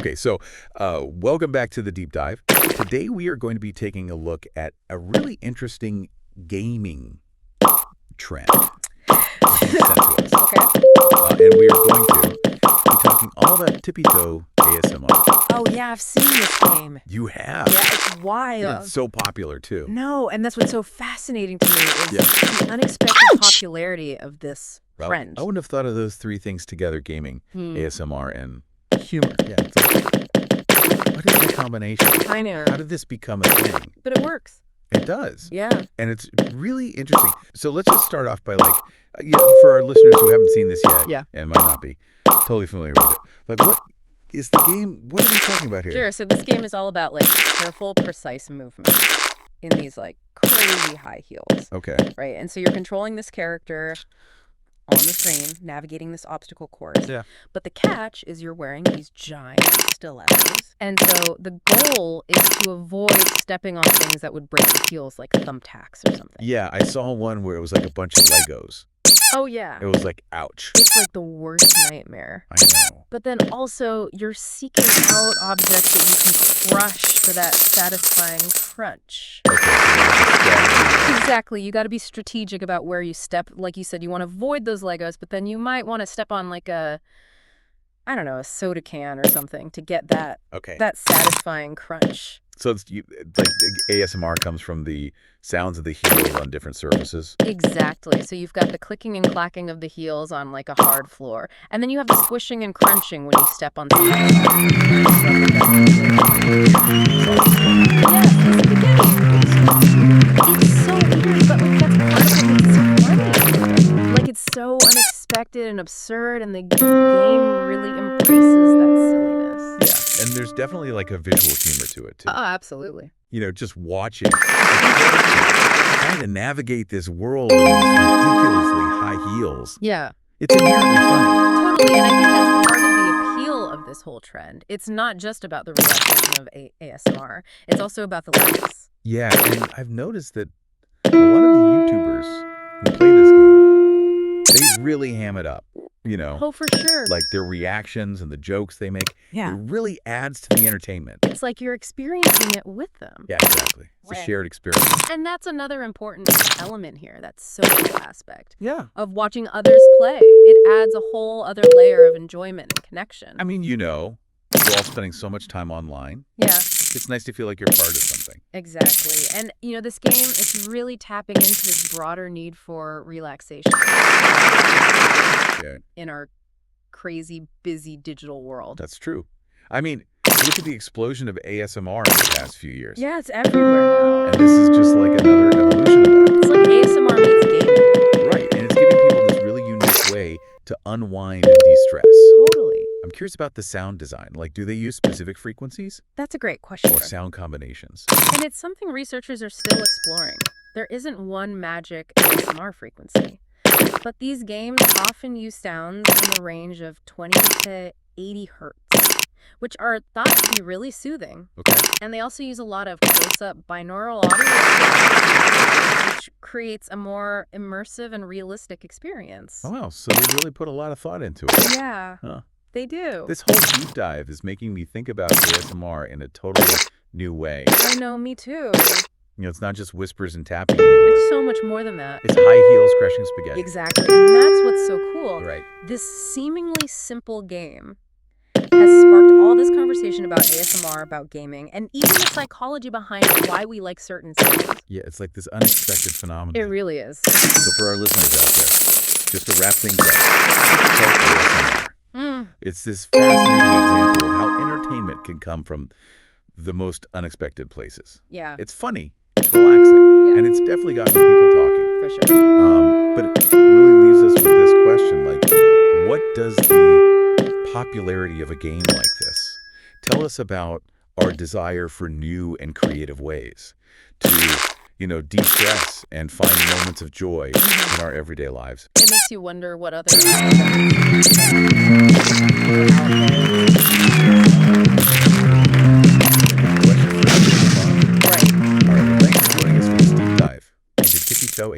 Okay, so welcome back to the deep dive. Today we are going to be taking a look at a really interesting gaming trend sent to us. Okay. And we are going to be talking all about Tippy ASMR. Oh, yeah, I've seen this game. You have? Yeah, it's wild. And it's so popular, too. No, and that's what's so fascinating to me is Yeah. the unexpected popularity of this Well, trend. I wouldn't have thought of those three things together, gaming, ASMR, and Humor. yeah. It's like, what is that combination? I know. How did this become a thing? But it works. It does. Yeah. And it's really interesting. So let's just start off by for our listeners who haven't seen this yet, Yeah. and might not be totally familiar with it, what is the game? What are we talking about here? Sure. So this game is all about careful, precise movement in these crazy high heels. Okay. Right. And so you're controlling this character on the screen, navigating this obstacle course. Yeah. But the catch is you're wearing these giant stilettos. And so the goal is to avoid stepping on things that would break your heels, like thumbtacks or something. Yeah, I saw one where it was like a bunch of Legos. Oh, yeah. It was like, ouch. It's like the worst nightmare. I know. But then also, you're seeking out objects that you can crush for that satisfying crunch. Okay, so there's a strategy. Exactly. You got to be strategic about where you step. Like you said, you want to avoid those Legos, but then you might want to step on a soda can or something to get that satisfying crunch. So it's like ASMR comes from the sounds of the heels on different surfaces. Exactly. So you've got the clicking and clacking of the heels on a hard floor, and then you have the squishing and crunching when you step on something. Yeah, it's the beginning. It's so weird, but that's part of it. It's funny. It's so unexpected and absurd, and the game really embraces that silliness. Yeah, and there's definitely a visual humor to it too. Oh, absolutely. Just watching, trying to navigate this world in these ridiculously high heels. Yeah. It's inherently funny. Totally, and I think that's part of the appeal of this whole trend. It's not just about the relaxation of ASMR. It's also about the laughs. Yeah, and I've noticed that a lot of the YouTubers who play this game, they really ham it up. Oh, for sure. Like their reactions and the jokes they make. Yeah. It really adds to the entertainment. It's like you're experiencing it with them. Yeah, exactly. It's a shared experience. And that's another important element here, that social aspect. Yeah. Of watching others play. It adds a whole other layer of enjoyment and connection. I mean, we're all spending so much time online. Yeah. It's nice to feel like you're part of something. Exactly. And, this game is really tapping into this broader need for relaxation. Yeah. In our crazy, busy digital world. That's true. I mean, look at the explosion of ASMR in the past few years. Yeah, it's everywhere now. And this is just like another evolution of that. It's like ASMR meets gaming. Right, and it's giving people this really unique way to unwind and de-stress. Totally. I'm curious about the sound design. Do they use specific frequencies? That's a great question. Or sound combinations? And it's something researchers are still exploring. There isn't one magic ASMR frequency. But these games often use sounds in the range of 20 to 80 hertz, which are thought to be really soothing. Okay. And they also use a lot of close-up binaural audio, which creates a more immersive and realistic experience. Oh, wow. So they really put a lot of thought into it. Yeah, Huh. they do. This whole deep dive is making me think about ASMR in a totally new way. I know, me too. It's not just whispers and tapping anymore. It's so much more than that. It's high heels crushing spaghetti. Exactly, and that's what's so cool. Right. This seemingly simple game has sparked all this conversation about ASMR, about gaming, and even the psychology behind why we like certain sounds. Yeah, it's like this unexpected phenomenon. It really is. So for our listeners out there, just to wrap things up, ASMR. It's this fascinating example of how entertainment can come from the most unexpected places. Yeah. It's funny, it's relaxing, and it's definitely gotten people talking. For sure. But it really leaves us with this question, what does the popularity of a game like this tell us about our desire for new and creative ways to, de-stress and find moments of joy in our everyday lives? It makes you wonder what other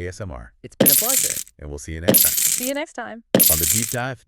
ASMR. It's been a pleasure. And we'll see you next time. See you next time. On the Deep Dive.